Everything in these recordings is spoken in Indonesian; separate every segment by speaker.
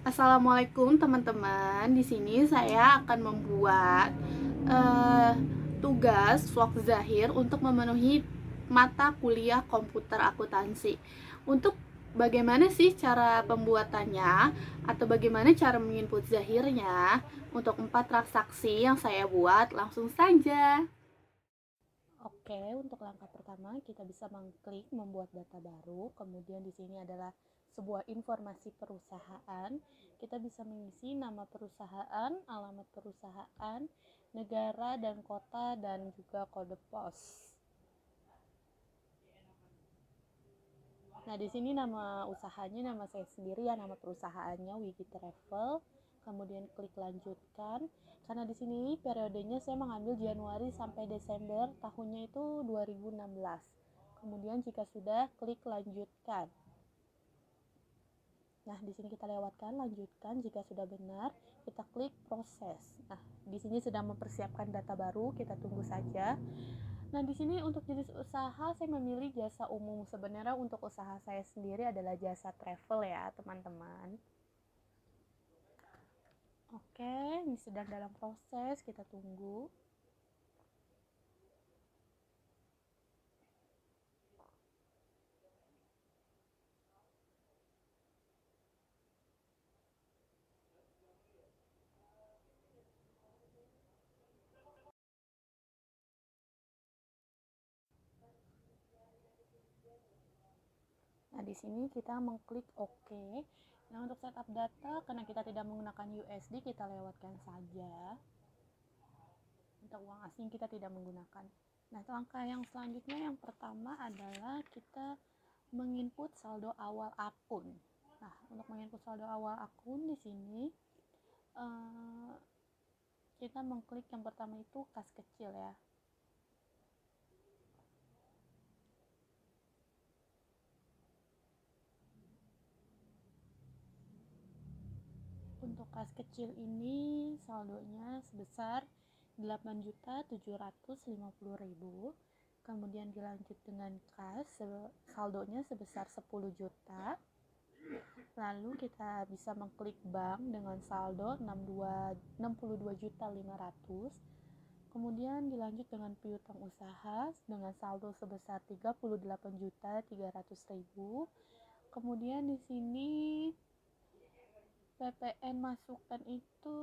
Speaker 1: Assalamualaikum teman-teman. Di sini saya akan membuat eh, tugas vlog Zahir untuk memenuhi mata kuliah komputer akuntansi. Untuk bagaimana sih cara pembuatannya atau bagaimana cara menginput Zahirnya untuk 4 transaksi yang saya buat, langsung saja.
Speaker 2: Oke, untuk langkah pertama kita bisa mengklik membuat data baru. Kemudian di sini adalah sebuah informasi perusahaan. Kita bisa mengisi nama perusahaan, alamat perusahaan, negara dan kota, dan juga kode pos. Nah, di sini nama usahanya nama saya sendiri ya, nama perusahaannya Wigi Travel. Kemudian klik lanjutkan. Karena di sini periodenya saya mengambil Januari sampai Desember, tahunnya itu 2016. Kemudian jika sudah, klik lanjutkan. Nah, di sini kita lewatkan lanjutkan. Jika sudah benar, kita klik proses. Nah, di sini sedang mempersiapkan data baru, kita tunggu saja. Nah, di sini untuk jenis usaha saya memilih jasa umum. Sebenarnya untuk usaha saya sendiri adalah jasa travel ya, teman-teman. Oke, ini sedang dalam proses, kita tunggu. Nah, di sini kita mengklik OK. Nah, untuk setup data, karena kita tidak menggunakan USD, kita lewatkan saja. Untuk uang asing kita tidak menggunakan. Nah, langkah yang selanjutnya yang pertama adalah kita menginput saldo awal akun. Nah, untuk menginput saldo awal akun di sini eh, kita mengklik yang pertama itu kas kecil ya. Untuk kas kecil ini saldonya sebesar 8.750.000. Kemudian dilanjut dengan kas saldonya sebesar 10 juta. Lalu kita bisa mengklik bank dengan saldo 62.500. Kemudian dilanjut dengan piutang usaha dengan saldo sebesar 38.300.000. Kemudian di sini PPN masukkan itu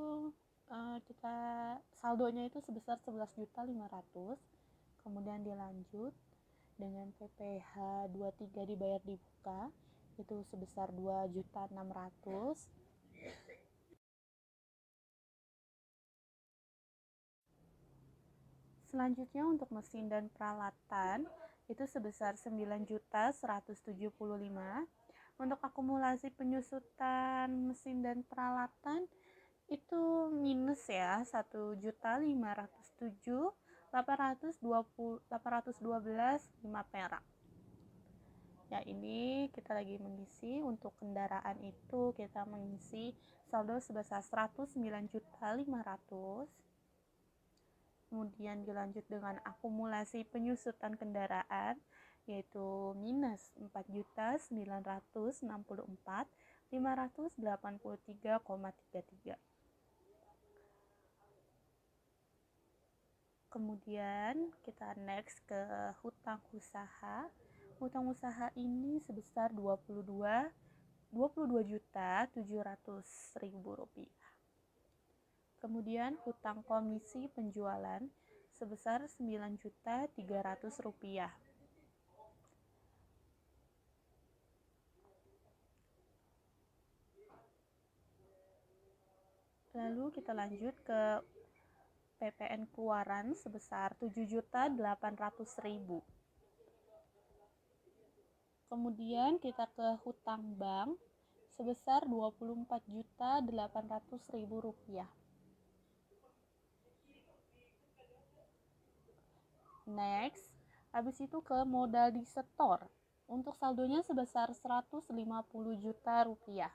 Speaker 2: kita saldonya itu sebesar 11.500.000. Kemudian dilanjut dengan PPh 23 dibayar dibuka itu sebesar 2.600.000. Selanjutnya untuk mesin dan peralatan itu sebesar 9.175.000. Untuk akumulasi penyusutan mesin dan peralatan itu minus ya 1.507.812 perak. Ya, ini kita lagi mengisi untuk kendaraan itu kita mengisi saldo sebesar 109.500.000. Kemudian dilanjut dengan akumulasi penyusutan kendaraan yaitu minus 4.964.583,33. Kemudian kita next ke hutang usaha. Hutang usaha ini sebesar 22.700.000 rupiah. Kemudian hutang komisi penjualan sebesar 9.300.000 rupiah. Lalu kita lanjut ke PPN keluaran sebesar 7.800.000. Kemudian kita ke hutang bank sebesar 24.800.000 rupiah. Next, habis itu ke modal di setor. Untuk saldonya sebesar 150 juta rupiah.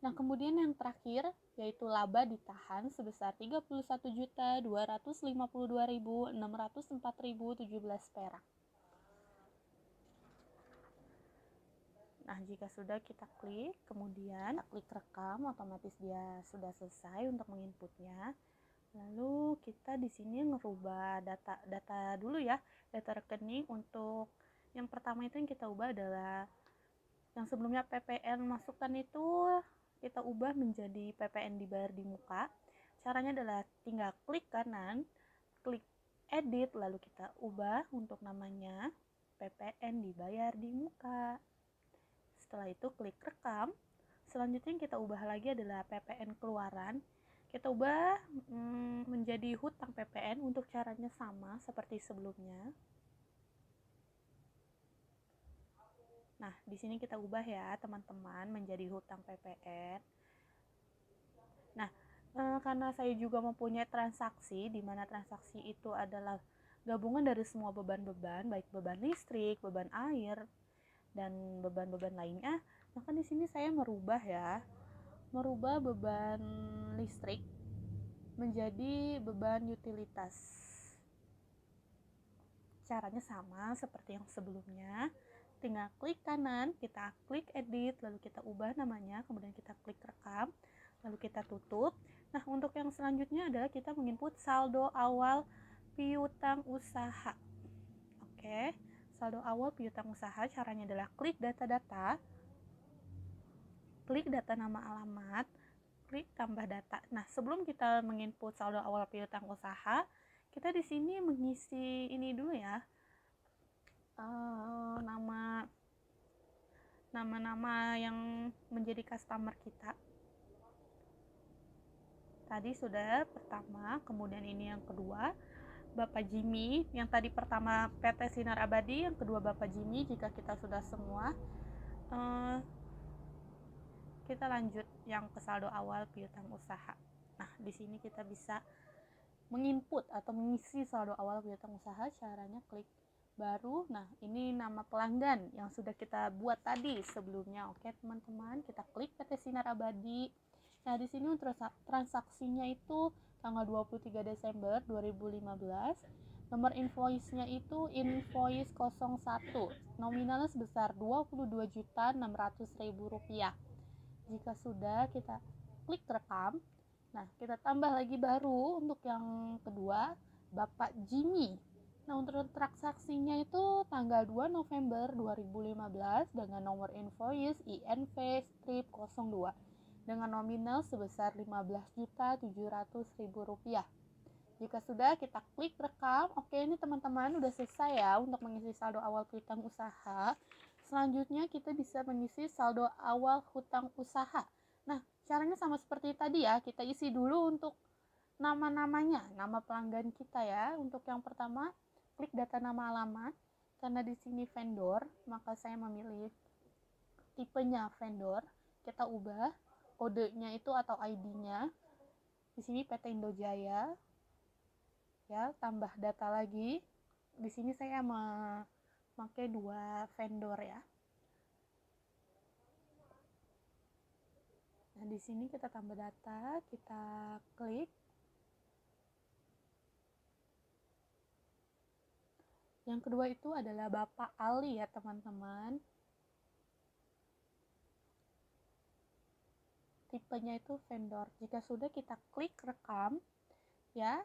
Speaker 2: Nah, kemudian yang terakhir yaitu laba ditahan sebesar 31.252.604.017 perak. Nah, jika sudah kita klik, kemudian kita klik rekam, otomatis dia sudah selesai untuk menginputnya. Lalu kita di sini ngerubah data dulu ya, data rekening. Untuk yang pertama itu yang kita ubah adalah yang sebelumnya PPN masukkan itu kita ubah menjadi PPN dibayar di muka. Caranya adalah tinggal klik kanan, klik edit, lalu kita ubah untuk namanya PPN dibayar di muka. Setelah itu klik rekam. Selanjutnya yang kita ubah lagi adalah PPN keluaran. Kita ubah menjadi hutang PPN. Untuk caranya sama seperti sebelumnya. Nah, di sini kita ubah ya teman-teman menjadi hutang PPN. Nah, karena saya juga mempunyai transaksi, di mana transaksi itu adalah gabungan dari semua beban-beban, baik beban listrik, beban air, dan beban-beban lainnya, maka di sini saya merubah beban listrik menjadi beban utilitas. Caranya sama seperti yang sebelumnya. Tinggal klik kanan, kita klik edit, lalu kita ubah namanya, kemudian kita klik rekam, lalu kita tutup. Nah, untuk yang selanjutnya adalah kita menginput saldo awal piutang usaha. Oke, saldo awal piutang usaha caranya adalah klik data-data, klik data nama alamat, klik tambah data. Nah, sebelum kita menginput saldo awal piutang usaha, kita di sini mengisi ini dulu ya, nama-nama yang menjadi customer kita. Tadi sudah pertama, kemudian ini yang kedua, Bapak Jimmy. Yang tadi pertama PT Sinar Abadi, yang kedua Bapak Jimmy. Jika kita sudah semua, kita lanjut yang ke saldo awal piutang usaha. Nah, di sini kita bisa menginput atau mengisi saldo awal piutang usaha. Caranya klik baru. Nah, ini nama pelanggan yang sudah kita buat tadi sebelumnya. Oke teman-teman, kita klik PT Sinar Abadi. Nah, di sini untuk transaksinya itu tanggal 23 Desember 2015. Nomor invoice-nya itu invoice 01. Nominalnya sebesar Rp22.600.000. Jika sudah, kita klik rekam. Nah, kita tambah lagi baru untuk yang kedua, Bapak Jimmy. Nah, untuk transaksinya itu tanggal 2 November 2015 dengan nomor invoice INV strip 02 dengan nominal sebesar Rp15.700.000. Jika sudah, kita klik rekam. Oke, ini teman-teman udah selesai ya untuk mengisi saldo awal piutang usaha. Selanjutnya kita bisa mengisi saldo awal hutang usaha. Nah, caranya sama seperti tadi ya. Kita isi dulu untuk nama-namanya, nama pelanggan kita ya. Untuk yang pertama, klik data nama alamat. Karena di sini vendor, maka saya memilih tipenya vendor. Kita ubah kodenya itu atau ID-nya. Di sini PT Indojaya. Ya, tambah data lagi. Di sini saya memakai 2 vendor ya. Nah, di sini kita tambah data, kita klik. Yang kedua itu adalah Bapak Ali ya, teman-teman. Tipenya itu vendor. Jika sudah, kita klik rekam ya.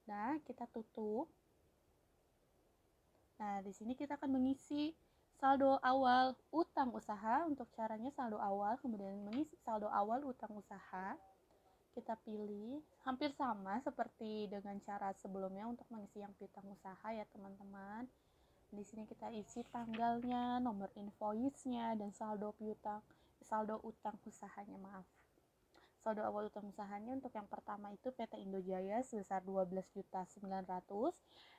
Speaker 2: Nah, kita tutup. Nah, di sini kita akan mengisi saldo awal utang usaha. Untuk caranya saldo awal, kemudian mengisi saldo awal utang usaha. Kita pilih hampir sama seperti dengan cara sebelumnya untuk mengisi yang piutang usaha ya teman-teman. Di sini kita isi tanggalnya, nomor invoice-nya, dan saldo utang usahanya, maaf. Saldo awal utang usahanya untuk yang pertama itu PT Indojaya sebesar 12.900.000.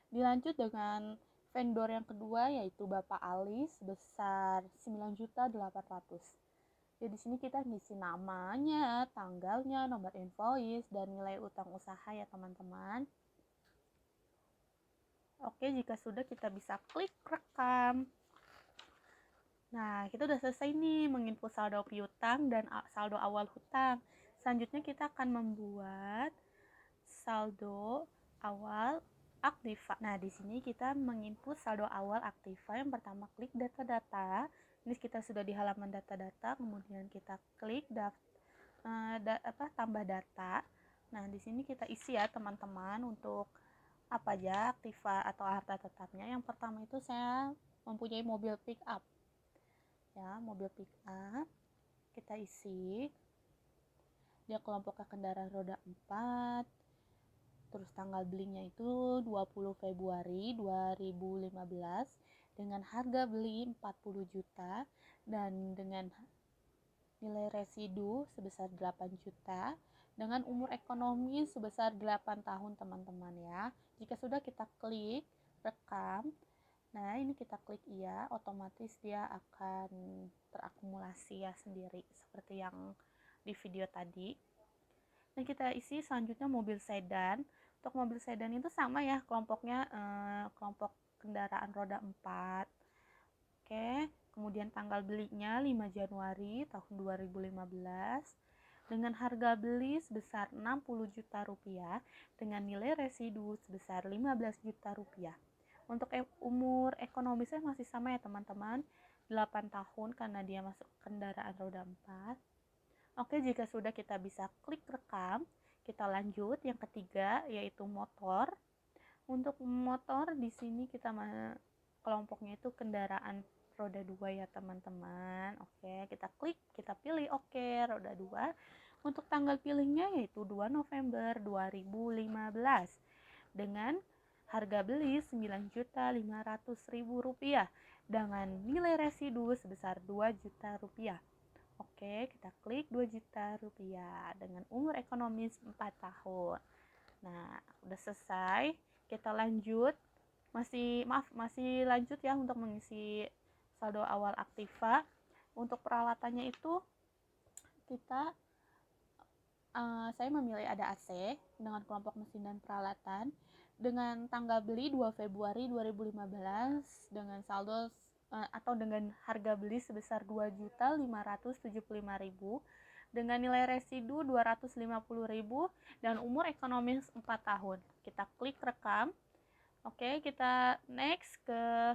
Speaker 2: Dilanjut dengan vendor yang kedua yaitu Bapak Ali sebesar 9.800.000. Ya, di sini kita ngisi namanya, tanggalnya, nomor invoice, dan nilai utang usaha ya teman-teman. Oke, jika sudah kita bisa klik rekam. Nah, kita udah selesai nih menginput saldo piutang dan saldo awal hutang. Selanjutnya kita akan membuat saldo awal aktiva. Nah, di sini kita menginput saldo awal aktiva. Yang pertama klik data-data, Ini kita sudah di halaman data-data, kemudian kita klik tambah data. Nah, di sini kita isi ya teman-teman untuk apa aja aktiva atau harta tetapnya. Yang pertama itu saya mempunyai mobil pick up. Ya, mobil pick up kita isi. Dia kelompoknya kendaraan roda 4. Terus tanggal belinya itu 20 Februari 2015 dengan harga beli 40 juta dan dengan nilai residu sebesar 8 juta dengan umur ekonomi sebesar 8 tahun teman-teman ya. Jika sudah kita klik rekam, nah ini kita klik iya, otomatis dia akan terakumulasi ya sendiri seperti yang di video tadi. Dan kita isi selanjutnya mobil sedan. Untuk mobil sedan itu sama ya kelompoknya, kelompok kendaraan roda 4. Oke, kemudian tanggal belinya 5 Januari tahun 2015 dengan harga beli sebesar 60 juta rupiah dengan nilai residu sebesar 15 juta rupiah. Untuk umur ekonomisnya masih sama ya teman-teman, 8 tahun karena dia masuk kendaraan roda 4. Oke, jika sudah kita bisa klik rekam, kita lanjut yang ketiga yaitu motor. Untuk motor di sini kita kelompoknya itu kendaraan roda 2 ya teman-teman. Oke, kita klik, kita pilih oke, roda 2. Untuk tanggal pilihnya yaitu 2 November 2015 dengan harga beli Rp9.500.000 dengan nilai residu sebesar Rp2 juta. Oke, kita klik 2 juta rupiah dengan umur ekonomis 4 tahun. Nah, udah selesai. Kita lanjut. Masih lanjut ya untuk mengisi saldo awal aktiva. Untuk peralatannya itu saya memilih ada AC dengan kelompok mesin dan peralatan dengan tanggal beli 2 Februari 2015 dengan saldo atau dengan harga beli sebesar Rp2.575.000 dengan nilai residu Rp250.000 dan umur ekonomis 4 tahun. Kita klik rekam. Oke, kita next ke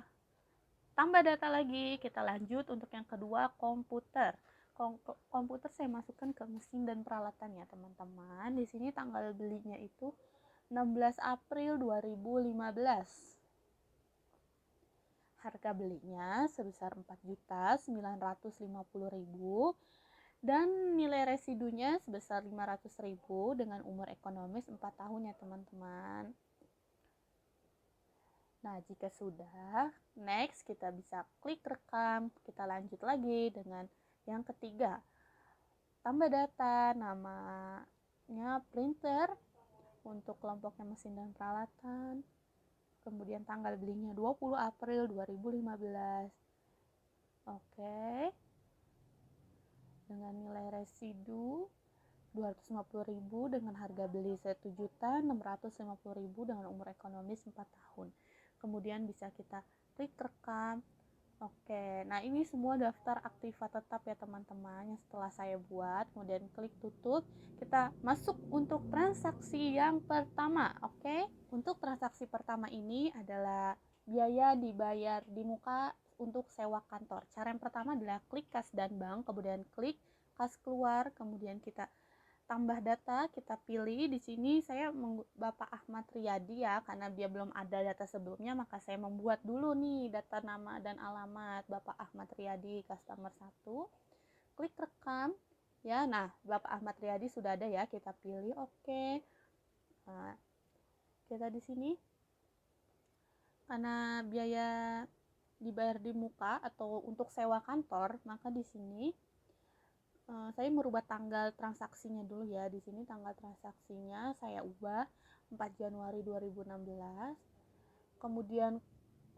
Speaker 2: tambah data lagi. Kita lanjut untuk yang kedua, komputer. Komputer saya masukkan ke mesin dan peralatan ya teman-teman. Di sini tanggal belinya itu 16 April 2015. Harga belinya sebesar Rp4.950.000 dan nilai residunya sebesar Rp500.000 dengan umur ekonomis 4 tahun ya teman-teman. Nah, jika sudah, next kita bisa klik rekam. Kita lanjut lagi dengan yang ketiga. Tambah data, namanya printer untuk kelompoknya mesin dan peralatan. Kemudian tanggal belinya 20 April 2015. Oke. Dengan nilai residu Rp250.000 dengan harga beli Rp1.650.000 dengan umur ekonomis 4 tahun. Kemudian bisa kita klik rekam. Oke, nah ini semua daftar aktiva tetap ya teman-teman yang setelah saya buat. Kemudian klik tutup. Kita masuk untuk transaksi yang pertama. Oke, untuk transaksi pertama ini adalah biaya dibayar di muka untuk sewa kantor. Cara yang pertama adalah klik kas dan bank, kemudian klik kas keluar, kemudian kita tambah data, kita pilih. Di sini saya Bapak Ahmad Riyadi ya, karena dia belum ada data sebelumnya, maka saya membuat dulu nih data nama dan alamat Bapak Ahmad Riyadi, customer 1. Klik rekam ya. Nah, Bapak Ahmad Riyadi sudah ada ya, kita pilih oke. Nah, kita di sini karena biaya dibayar di muka atau untuk sewa kantor, maka di sini saya merubah tanggal transaksinya dulu ya. Di sini tanggal transaksinya saya ubah 4 Januari 2016. Kemudian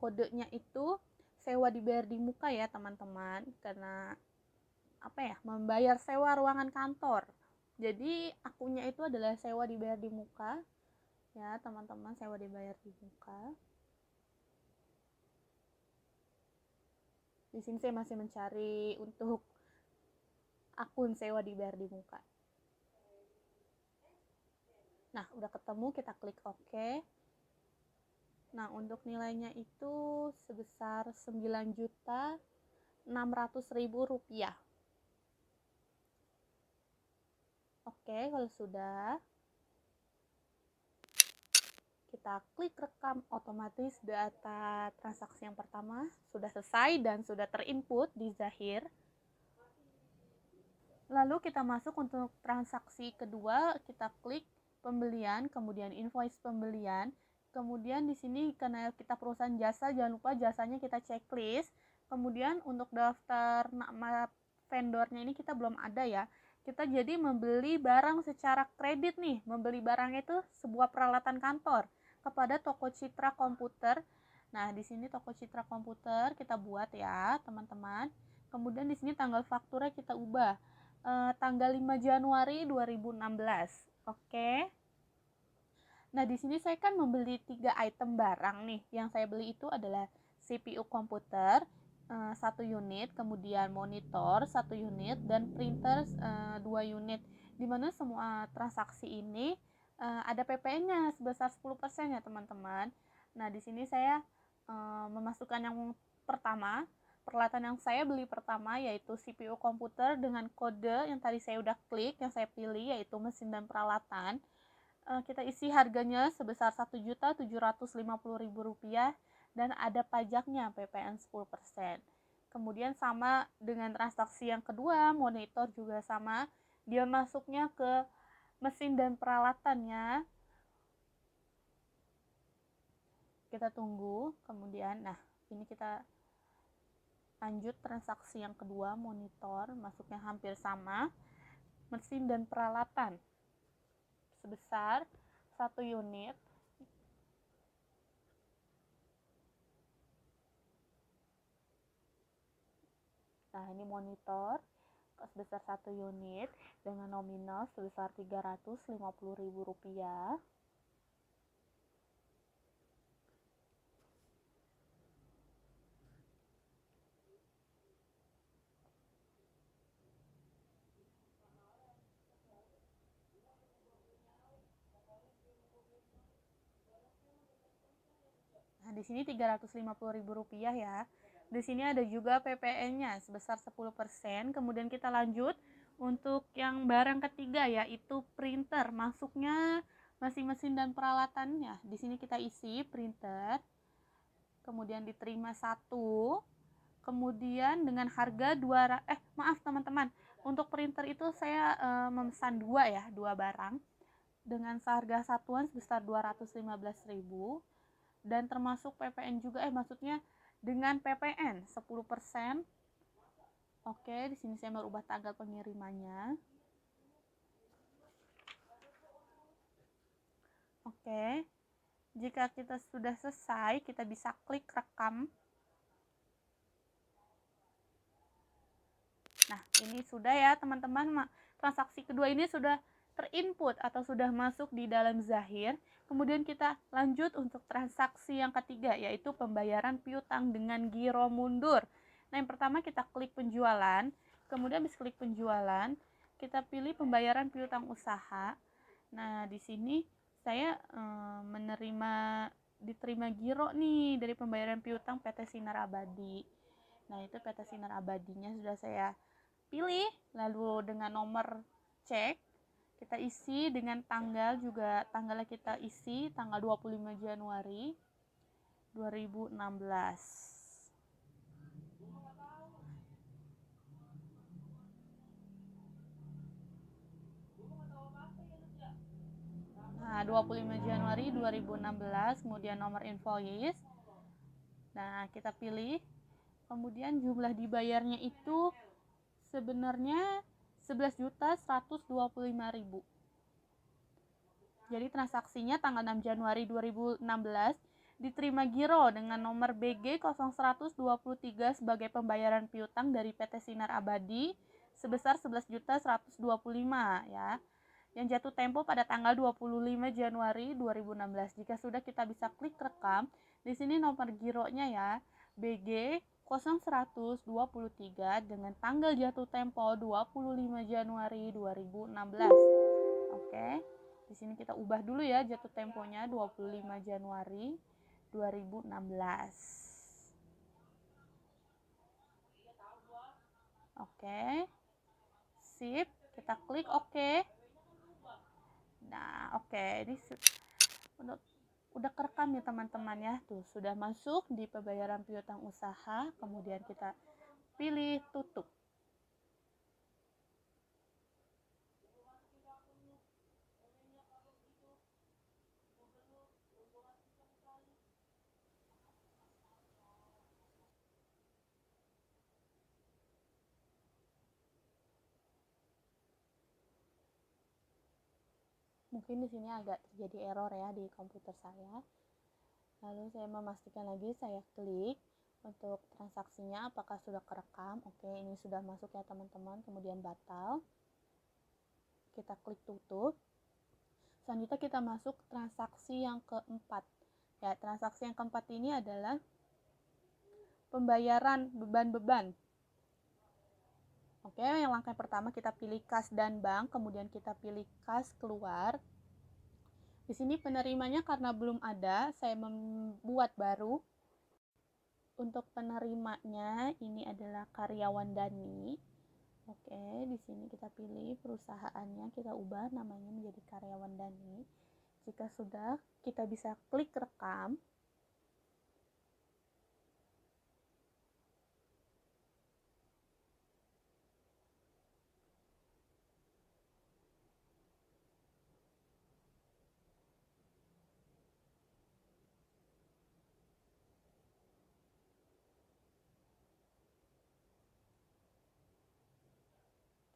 Speaker 2: kodenya itu sewa dibayar di muka ya teman-teman, karena membayar sewa ruangan kantor. Jadi akunnya itu adalah sewa dibayar di muka ya teman-teman, sewa dibayar di muka. Di sini saya masih mencari untuk akun sewa dibayar di muka. Nah, udah ketemu, kita klik OK. Nah, untuk nilainya itu sebesar 9 juta Rp600.000. Oke, kalau sudah, kita klik rekam, otomatis data transaksi yang pertama sudah selesai dan sudah terinput di Zahir. Lalu kita masuk untuk transaksi kedua, kita klik pembelian, kemudian invoice pembelian. Kemudian di sini karena kita perusahaan jasa, jangan lupa jasanya kita checklist. Kemudian untuk daftar nama vendornya ini kita belum ada ya. Kita jadi membeli barang secara kredit nih. Membeli barang itu sebuah peralatan kantor kepada toko Citra Komputer. Nah, di sini toko Citra Komputer kita buat ya, teman-teman. Kemudian di sini tanggal fakturnya kita ubah. Tanggal 5 Januari 2016. Oke. Nah, di sini saya kan membeli 3 item barang nih. Yang saya beli itu adalah CPU komputer 1 unit, kemudian monitor 1 unit, dan printer 2 unit. Dimana semua transaksi ini ada PPN-nya sebesar 10% ya, teman-teman. Nah, di sini saya memasukkan yang pertama. Peralatan yang saya beli pertama yaitu CPU komputer dengan kode yang tadi saya udah klik, yang saya pilih yaitu mesin dan peralatan. Kita isi harganya sebesar Rp1.750.000 dan ada pajaknya PPN 10%. Kemudian sama dengan transaksi yang kedua, monitor juga sama, dia masuknya ke mesin dan peralatannya. Kita tunggu, kemudian ini kita lanjut transaksi yang kedua, monitor, masuknya hampir sama, mesin dan peralatan sebesar 1 unit. Nah, ini monitor sebesar 1 unit dengan nominal sebesar Rp350.000. Nah, di sini Rp350.000 ya. Di sini ada juga PPN-nya sebesar 10%. Kemudian kita lanjut untuk yang barang ketiga yaitu printer. Masuknya masih mesin dan peralatannya. Di sini kita isi printer. Kemudian diterima 1. Kemudian dengan harga maaf teman-teman. Untuk printer itu saya memesan 2 ya, 2 barang dengan seharga satuan sebesar Rp215.000. Dan termasuk PPN juga, maksudnya dengan PPN 10%. Oke, di sini saya merubah tanggal pengirimannya. Oke. Jika kita sudah selesai, kita bisa klik rekam. Nah, ini sudah ya, teman-teman. Transaksi kedua ini sudah terinput atau sudah masuk di dalam Zahir. Kemudian kita lanjut untuk transaksi yang ketiga, yaitu pembayaran piutang dengan giro mundur. Nah, yang pertama kita klik penjualan, kemudian habis klik penjualan, kita pilih pembayaran piutang usaha. Nah, di sini saya diterima giro nih dari pembayaran piutang PT Sinar Abadi. Nah, itu PT Sinar Abadinya sudah saya pilih, lalu dengan nomor cek kita isi, dengan tanggal juga tanggalnya kita isi tanggal 25 Januari 2016. Nah, 25 Januari 2016, kemudian nomor invoice. Nah, kita pilih. Kemudian jumlah dibayarnya itu sebenarnya 11.125.000. Jadi transaksinya tanggal 6 Januari 2016 diterima giro dengan nomor BG 0123 sebagai pembayaran piutang dari PT Sinar Abadi sebesar 11.125 ya. Yang jatuh tempo pada tanggal 25 Januari 2016. Jika sudah, kita bisa klik rekam. Di sini nomor gironya ya, BG 0123 dengan tanggal jatuh tempo 25 Januari 2016. Oke. Di sini kita ubah dulu ya jatuh temponya 25 Januari 2016. Oke, sip, kita klik oke. Nah, oke, ini udah kerekam ya teman-teman ya. Tuh, sudah masuk di pembayaran piutang usaha, kemudian kita pilih tutup. Mungkin di sini agak terjadi error ya di komputer saya. Lalu saya memastikan lagi, saya klik untuk transaksinya apakah sudah kerekam. Oke, ini sudah masuk ya teman-teman. Kemudian batal. Kita klik tutup. Selanjutnya kita masuk transaksi yang keempat. Ya, transaksi yang keempat ini adalah pembayaran beban-beban. Oke, yang langkah pertama kita pilih kas dan bank, kemudian kita pilih kas keluar. Di sini penerimanya karena belum ada, saya membuat baru. Untuk penerimanya ini adalah karyawan Dani. Oke, di sini kita pilih perusahaannya, kita ubah namanya menjadi karyawan Dani. Jika sudah, kita bisa klik rekam.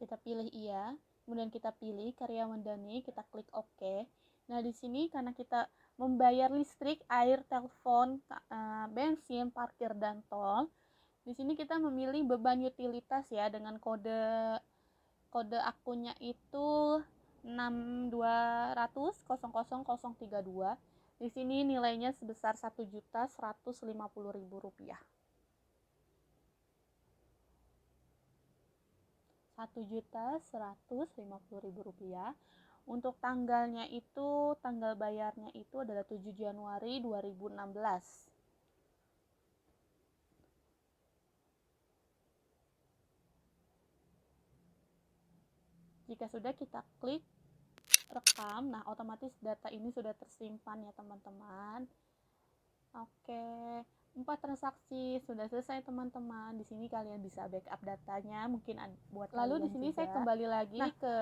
Speaker 2: Kita pilih iya, kemudian kita pilih karyawan Dani, kita klik OK. Nah, di sini karena kita membayar listrik, air, telepon, bensin, parkir, dan tol, di sini kita memilih beban utilitas ya dengan kode akunnya itu 62000032. Di sini nilainya sebesar Rp1.150.000. Rp1.150.000. Untuk tanggalnya itu, tanggal bayarnya itu adalah 7 Januari 2016. Jika sudah, kita klik rekam. Nah, otomatis data ini sudah tersimpan ya teman-teman. Oke, 4 transaksi sudah selesai teman-teman. Di sini kalian bisa backup datanya, mungkin buat lalu di sini juga. Saya kembali lagi ke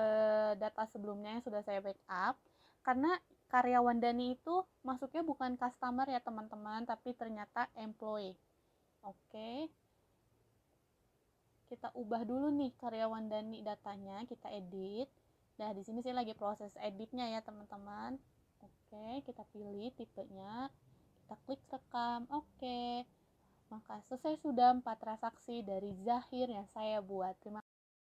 Speaker 2: data sebelumnya yang sudah saya backup. Karena karyawan Dani itu masuknya bukan customer ya teman-teman, tapi ternyata employee. Oke. Kita ubah dulu nih karyawan Dani datanya, kita edit. Nah, di sini saya lagi proses editnya ya teman-teman. Oke, kita pilih tipenya. Kita klik rekam, oke. Maka selesai sudah 4 transaksi dari Zahir yang saya buat. Terima